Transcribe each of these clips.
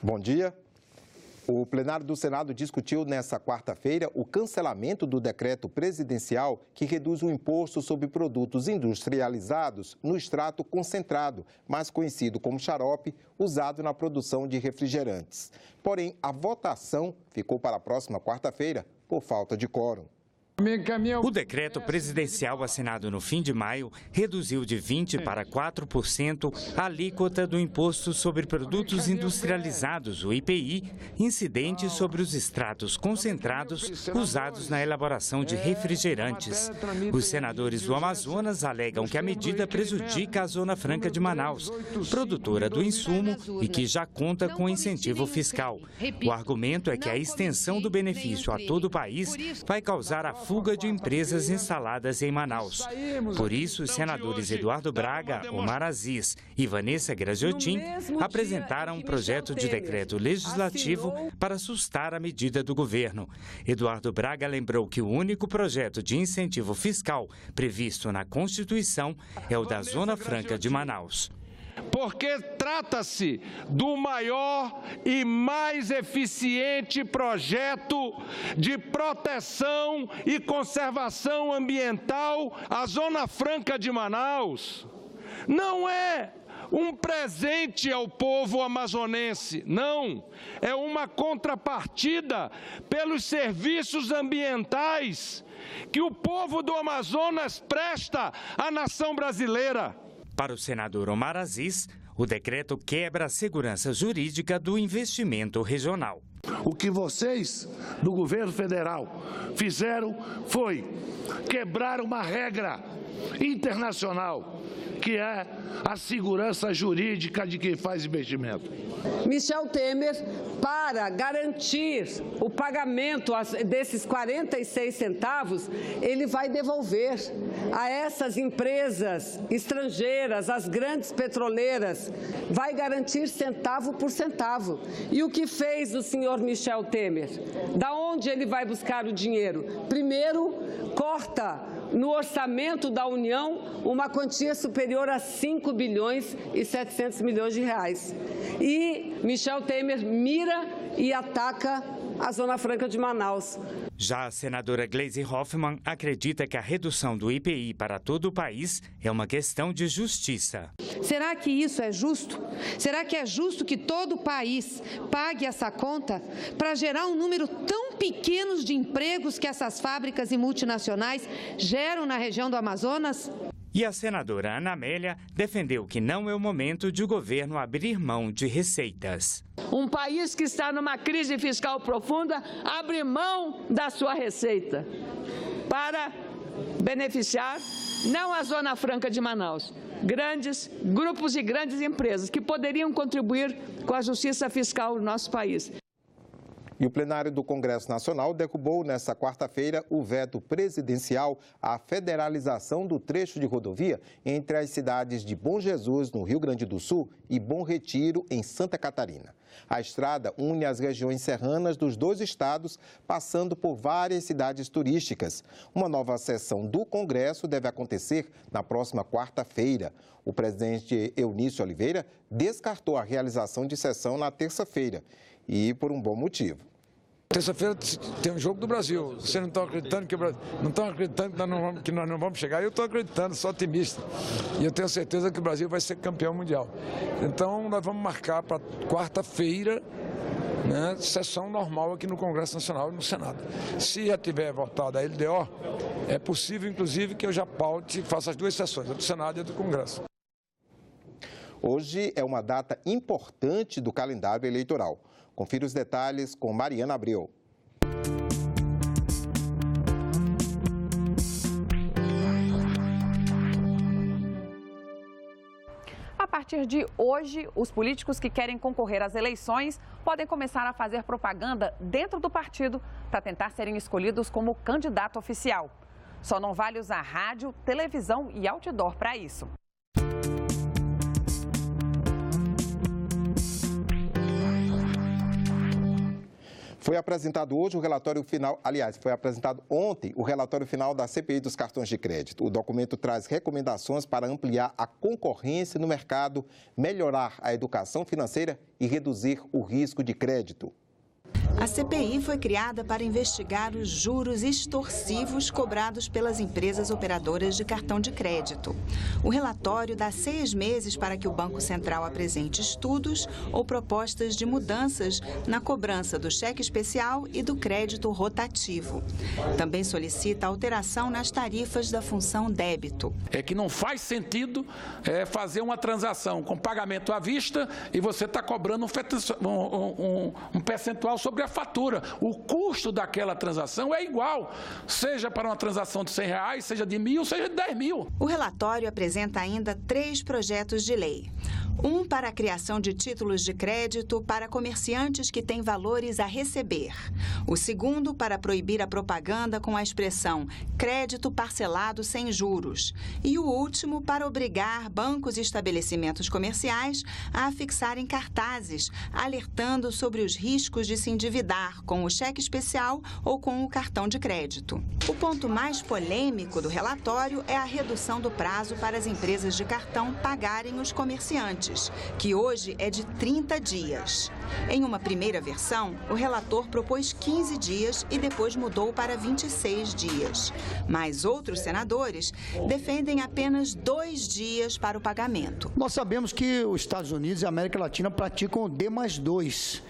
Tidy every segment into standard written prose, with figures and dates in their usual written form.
Bom dia. O plenário do Senado discutiu nesta quarta-feira o cancelamento do decreto presidencial que reduz o imposto sobre produtos industrializados no extrato concentrado, mais conhecido como xarope, usado na produção de refrigerantes. Porém, a votação ficou para a próxima quarta-feira por falta de quórum. O decreto presidencial assinado no fim de maio reduziu de 20% para 4% a alíquota do Imposto sobre Produtos Industrializados, o IPI, incidente sobre os extratos concentrados usados na elaboração de refrigerantes. Os senadores do Amazonas alegam que a medida prejudica a Zona Franca de Manaus, produtora do insumo e que já conta com incentivo fiscal. O argumento é que a extensão do benefício a todo o país vai causar a fuga de empresas instaladas em Manaus. Por isso, os senadores Eduardo Braga, Omar Aziz e Vanessa Graziotin apresentaram um projeto de decreto legislativo para sustar a medida do governo. Eduardo Braga lembrou que o único projeto de incentivo fiscal previsto na Constituição é o da Zona Franca de Manaus. Porque trata-se do maior e mais eficiente projeto de proteção e conservação ambiental. A Zona Franca de Manaus não é um presente ao povo amazonense, não. É uma contrapartida pelos serviços ambientais que o povo do Amazonas presta à nação brasileira. Para o senador Omar Aziz, o decreto quebra a segurança jurídica do investimento regional. O que vocês, do governo federal, fizeram foi quebrar uma regra internacional, que é a segurança jurídica de quem faz investimento. Michel Temer, para garantir o pagamento desses 46 centavos, ele vai devolver a essas empresas estrangeiras, as grandes petroleiras, vai garantir centavo por centavo. E o que fez o senhor Michel Temer? Da onde ele vai buscar o dinheiro? Primeiro, corta no orçamento da União uma quantia superior a 5 bilhões e 700 milhões de reais. E Michel Temer mira e ataca a Zona Franca de Manaus. Já a senadora Gleisi Hoffmann acredita que a redução do IPI para todo o país é uma questão de justiça. Será que isso é justo? Será que é justo que todo o país pague essa conta para gerar um número tão pequeno de empregos que essas fábricas e multinacionais geram na região do Amazonas? E a senadora Ana Amélia defendeu que não é o momento de o governo abrir mão de receitas. Um país que está numa crise fiscal profunda abre mão da sua receita para beneficiar não a Zona Franca de Manaus, grandes grupos e grandes empresas que poderiam contribuir com a justiça fiscal do nosso país. E o plenário do Congresso Nacional derrubou nesta quarta-feira o veto presidencial à federalização do trecho de rodovia entre as cidades de Bom Jesus, no Rio Grande do Sul, e Bom Retiro, em Santa Catarina. A estrada une as regiões serranas dos dois estados, passando por várias cidades turísticas. Uma nova sessão do Congresso deve acontecer na próxima quarta-feira. O presidente Eunício Oliveira descartou a realização de sessão na terça-feira, e por um bom motivo. Terça-feira tem um jogo do Brasil. Vocês não estão acreditando que nós não vamos chegar? Eu estou acreditando, sou otimista. E eu tenho certeza que o Brasil vai ser campeão mundial. Então, nós vamos marcar para quarta-feira, né, sessão normal aqui no Congresso Nacional e no Senado. Se já tiver votado a LDO, é possível, inclusive, que eu já paute e faça as duas sessões, a do Senado e a do Congresso. Hoje é uma data importante do calendário eleitoral. Confira os detalhes com Mariana Abreu. A partir de hoje, os políticos que querem concorrer às eleições podem começar a fazer propaganda dentro do partido para tentar serem escolhidos como candidato oficial. Só não vale usar rádio, televisão e outdoor para isso. Foi apresentado hoje o relatório final, aliás, foi apresentado ontem o relatório final da CPI dos cartões de crédito. O documento traz recomendações para ampliar a concorrência no mercado, melhorar a educação financeira e reduzir o risco de crédito. A CPI foi criada para investigar os juros extorsivos cobrados pelas empresas operadoras de cartão de crédito. O relatório dá 6 meses para que o Banco Central apresente estudos ou propostas de mudanças na cobrança do cheque especial e do crédito rotativo. Também solicita alteração nas tarifas da função débito. É que não faz sentido fazer uma transação com pagamento à vista e você está cobrando um percentual sobre a fatura. O custo daquela transação é igual, seja para uma transação de R$100, seja de 1.000, seja de 10.000. O relatório apresenta ainda 3 projetos de lei. Um para a criação de títulos de crédito para comerciantes que têm valores a receber. O segundo para proibir a propaganda com a expressão crédito parcelado sem juros. E o último para obrigar bancos e estabelecimentos comerciais a afixarem cartazes, alertando sobre os riscos de se endividar com o cheque especial ou com o cartão de crédito. O ponto mais polêmico do relatório é a redução do prazo para as empresas de cartão pagarem os comerciantes, que hoje é de 30 dias. Em uma primeira versão, o relator propôs 15 dias e depois mudou para 26 dias. Mas outros senadores defendem apenas 2 dias para o pagamento. Nós sabemos que os Estados Unidos e a América Latina praticam o D+2.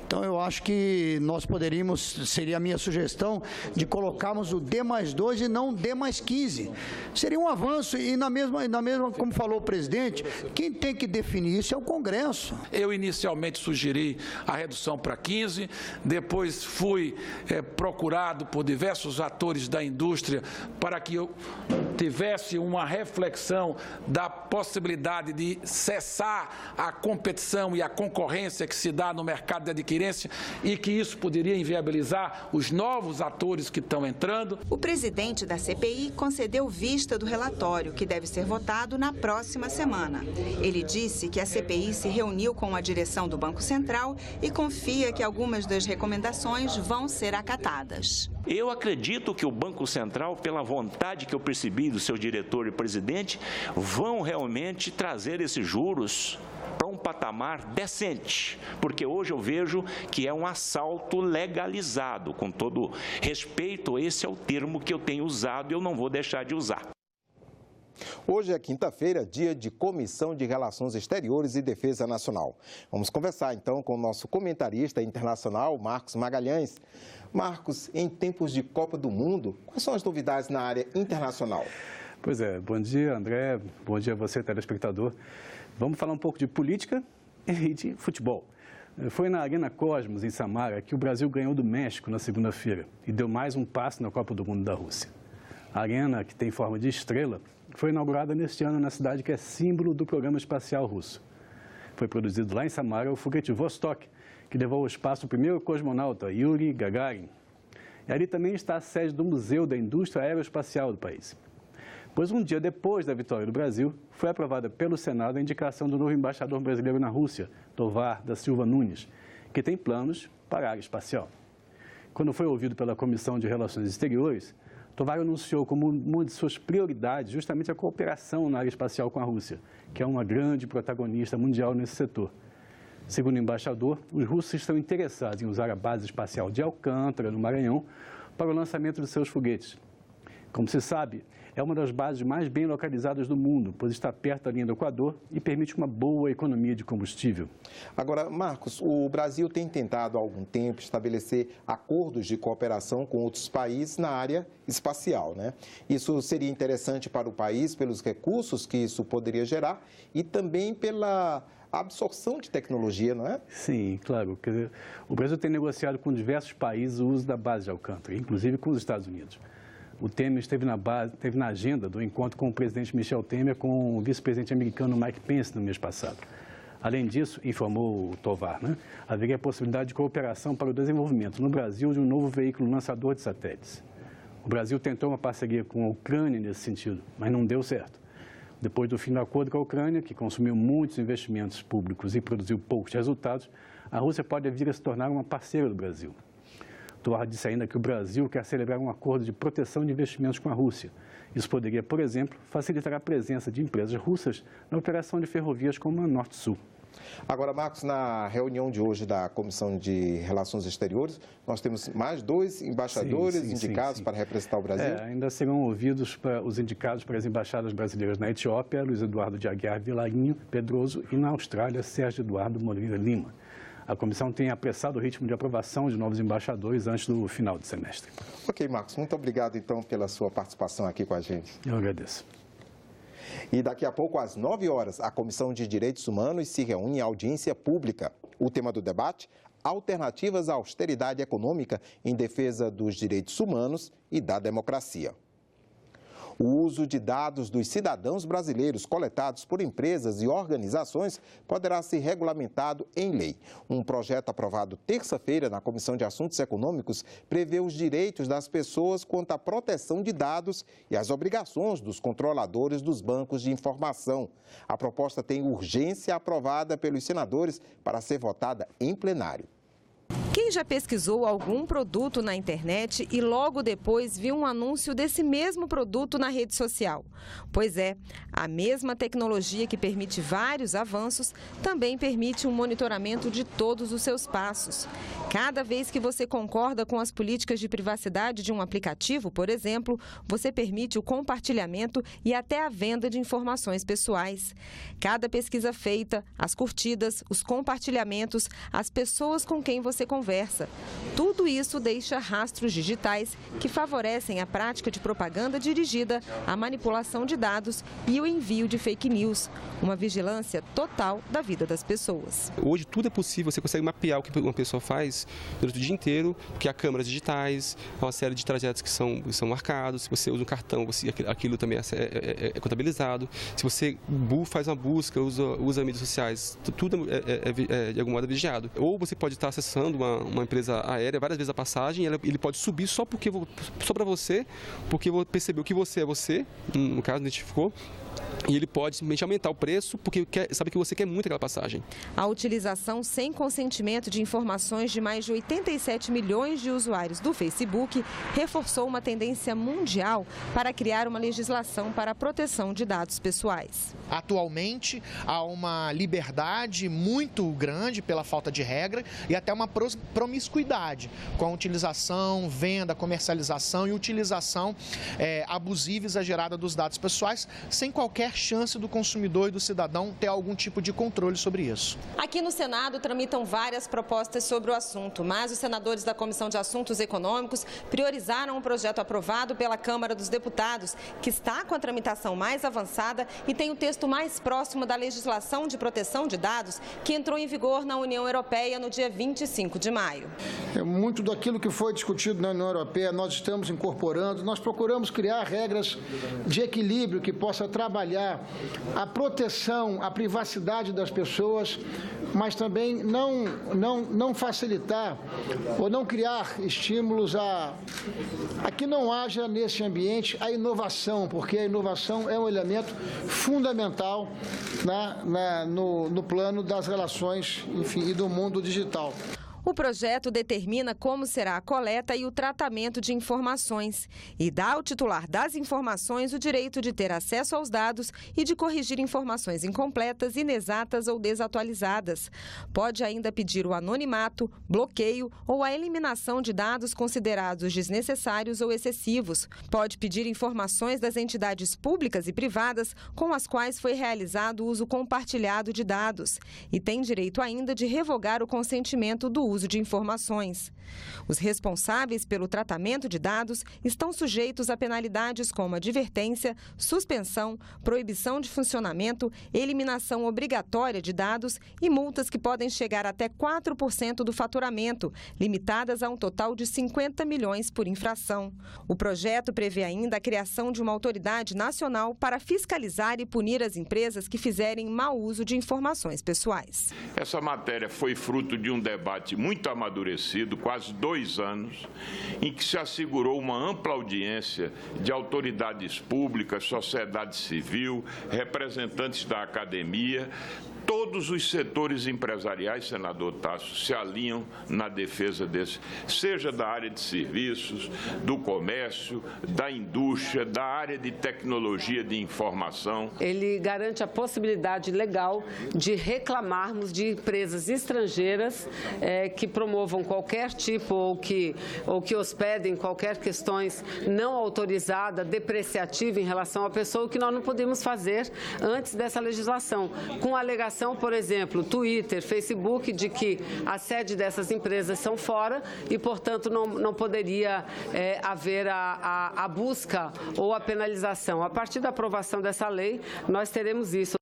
Então, eu acho que nós poderíamos, seria a minha sugestão, de colocarmos o D+2 e não o D+15. Seria um avanço e na mesma, como falou o presidente, quem tem que definir isso é o Congresso. Eu inicialmente sugeri a redução para 15, depois fui procurado por diversos atores da indústria para que eu tivesse uma reflexão da possibilidade de cessar a competição e a concorrência que se dá no mercado de adquirência e que isso poderia inviabilizar os novos atores que estão entrando. O presidente da CPI concedeu vista do relatório, que deve ser votado na próxima semana. Ele disse que a CPI se reuniu com a direção do Banco Central e confia que algumas das recomendações vão ser acatadas. Eu acredito que o Banco Central, pela vontade que eu percebi do seu diretor e presidente, vão realmente trazer esses juros para um patamar decente, porque hoje eu vejo que é um assalto legalizado. Com todo respeito, esse é o termo que eu tenho usado e eu não vou deixar de usar. Hoje é quinta-feira, dia de Comissão de Relações Exteriores e Defesa Nacional. Vamos conversar então com o nosso comentarista internacional, Marcos Magalhães. Marcos, em tempos de Copa do Mundo, quais são as novidades na área internacional? Pois é, bom dia, André, bom dia a você, telespectador. Vamos falar um pouco de política e de futebol. Foi na Arena Cosmos, em Samara, que o Brasil ganhou do México na segunda-feira e deu mais um passo na Copa do Mundo da Rússia. A arena, que tem forma de estrela, foi inaugurada neste ano na cidade que é símbolo do programa espacial russo. Foi produzido lá em Samara o foguete Vostok, que levou ao espaço o primeiro cosmonauta, Yuri Gagarin. E ali também está a sede do Museu da Indústria Aeroespacial do país. Pois um dia depois da vitória do Brasil, foi aprovada pelo Senado a indicação do novo embaixador brasileiro na Rússia, Tovar da Silva Nunes, que tem planos para a área espacial. Quando foi ouvido pela Comissão de Relações Exteriores, Tovar anunciou como uma de suas prioridades justamente a cooperação na área espacial com a Rússia, que é uma grande protagonista mundial nesse setor. Segundo o embaixador, os russos estão interessados em usar a base espacial de Alcântara, no Maranhão, para o lançamento de seus foguetes. Como se sabe, é uma das bases mais bem localizadas do mundo, pois está perto da linha do Equador e permite uma boa economia de combustível. Agora, Marcos, o Brasil tem tentado há algum tempo estabelecer acordos de cooperação com outros países na área espacial, né? Isso seria interessante para o país pelos recursos que isso poderia gerar e também pela absorção de tecnologia, não é? Sim, claro. Quer dizer, o Brasil tem negociado com diversos países o uso da base de Alcântara, inclusive com os Estados Unidos. O Temer esteve na agenda do encontro com o presidente Michel Temer com o vice-presidente americano Mike Pence no mês passado. Além disso, informou o Tovar, haveria a possibilidade de cooperação para o desenvolvimento no Brasil de um novo veículo lançador de satélites. O Brasil tentou uma parceria com a Ucrânia nesse sentido, mas não deu certo. Depois do fim do acordo com a Ucrânia, que consumiu muitos investimentos públicos e produziu poucos resultados, a Rússia pode vir a se tornar uma parceira do Brasil. Thor disse ainda que o Brasil quer celebrar um acordo de proteção de investimentos com a Rússia. Isso poderia, por exemplo, facilitar a presença de empresas russas na operação de ferrovias como a Norte-Sul. Agora, Marcos, na reunião de hoje da Comissão de Relações Exteriores, nós temos mais 2 embaixadores indicados para representar o Brasil? Ainda serão ouvidos os indicados para as embaixadas brasileiras na Etiópia, Luiz Eduardo de Aguiar Vilarinho Pedroso, e na Austrália, Sérgio Eduardo Moreira Lima. A comissão tem apressado o ritmo de aprovação de novos embaixadores antes do final do semestre. Ok, Marcos, muito obrigado, então, pela sua participação aqui com a gente. Eu agradeço. E daqui a pouco, às 9 horas, a Comissão de Direitos Humanos se reúne em audiência pública. O tema do debate: alternativas à austeridade econômica em defesa dos direitos humanos e da democracia. O uso de dados dos cidadãos brasileiros coletados por empresas e organizações poderá ser regulamentado em lei. Um projeto aprovado terça-feira na Comissão de Assuntos Econômicos prevê os direitos das pessoas quanto à proteção de dados e as obrigações dos controladores dos bancos de informação. A proposta tem urgência aprovada pelos senadores para ser votada em plenário. Quem já pesquisou algum produto na internet e logo depois viu um anúncio desse mesmo produto na rede social? Pois é, a mesma tecnologia que permite vários avanços também permite um monitoramento de todos os seus passos. Cada vez que você concorda com as políticas de privacidade de um aplicativo, por exemplo, você permite o compartilhamento e até a venda de informações pessoais. Cada pesquisa feita, as curtidas, os compartilhamentos, as pessoas com quem você conversa. Tudo isso deixa rastros digitais que favorecem a prática de propaganda dirigida, a manipulação de dados e o envio de fake news. Uma vigilância total da vida das pessoas. Hoje tudo é possível, você consegue mapear o que uma pessoa faz durante o dia inteiro, porque há câmeras digitais, há uma série de trajetos que são marcados. Se você usa um cartão, aquilo também é contabilizado. Se você faz uma busca, usa mídias sociais, tudo é de algum modo vigiado. Ou você pode estar acessando uma empresa aérea várias vezes a passagem, ele pode subir só para você, porque percebeu que você é você, no caso identificou, e ele pode simplesmente aumentar o preço porque sabe que você quer muito aquela passagem. A utilização sem consentimento de informações de mais de 87 milhões de usuários do Facebook reforçou uma tendência mundial para criar uma legislação para a proteção de dados pessoais. Atualmente, há uma liberdade muito grande pela falta de regra e até uma promiscuidade com a utilização, venda, comercialização e utilização abusiva e exagerada dos dados pessoais, sem qualquer chance do consumidor e do cidadão ter algum tipo de controle sobre isso. Aqui no Senado tramitam várias propostas sobre o assunto, mas os senadores da Comissão de Assuntos Econômicos priorizaram um projeto aprovado pela Câmara dos Deputados, que está com a tramitação mais avançada e tem o texto mais próximo da legislação de proteção de dados que entrou em vigor na União Europeia no dia 25 de maio. Muito daquilo que foi discutido na União Europeia nós estamos incorporando, nós procuramos criar regras de equilíbrio que possa trabalhar a proteção, a privacidade das pessoas, mas também não facilitar ou não criar estímulos a que não haja nesse ambiente a inovação, porque a inovação é um elemento fundamental no plano das relações, enfim, e do mundo digital. O projeto determina como será a coleta e o tratamento de informações e dá ao titular das informações o direito de ter acesso aos dados e de corrigir informações incompletas, inexatas ou desatualizadas. Pode ainda pedir o anonimato, bloqueio ou a eliminação de dados considerados desnecessários ou excessivos. Pode pedir informações das entidades públicas e privadas com as quais foi realizado o uso compartilhado de dados. E tem direito ainda de revogar o consentimento do uso de informações. Os responsáveis pelo tratamento de dados estão sujeitos a penalidades como advertência, suspensão, proibição de funcionamento, eliminação obrigatória de dados e multas que podem chegar até 4% do faturamento, limitadas a um total de 50 milhões por infração. O projeto prevê ainda a criação de uma autoridade nacional para fiscalizar e punir as empresas que fizerem mau uso de informações pessoais. Essa matéria foi fruto de um debate muito amadurecido, quase 2 anos, em que se assegurou uma ampla audiência de autoridades públicas, sociedade civil, representantes da academia. todos os setores empresariais, senador Tasso, se alinham na defesa desse, seja da área de serviços, do comércio, da indústria, da área de tecnologia de informação. Ele garante a possibilidade legal de reclamarmos de empresas estrangeiras que promovam qualquer tipo ou que hospedem qualquer questões não autorizada, depreciativa em relação à pessoa, o que nós não podemos fazer antes dessa legislação, com alegação, por exemplo, Twitter, Facebook, de que a sede dessas empresas são fora e, portanto, não poderia haver a busca ou a penalização. A partir da aprovação dessa lei, nós teremos isso.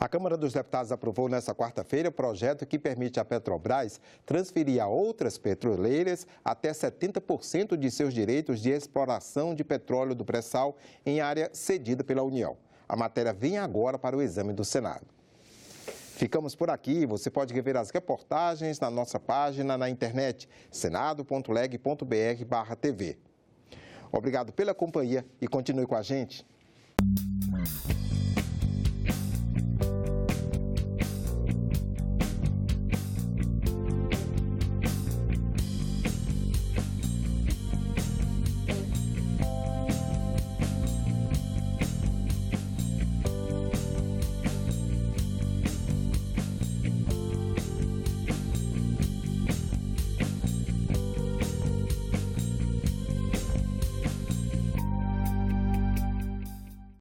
A Câmara dos Deputados aprovou nesta quarta-feira o projeto que permite à Petrobras transferir a outras petroleiras até 70% de seus direitos de exploração de petróleo do pré-sal em área cedida pela União. A matéria vem agora para o exame do Senado. Ficamos por aqui. Você pode rever as reportagens na nossa página na internet senado.leg.br/TV. Obrigado pela companhia e continue com a gente.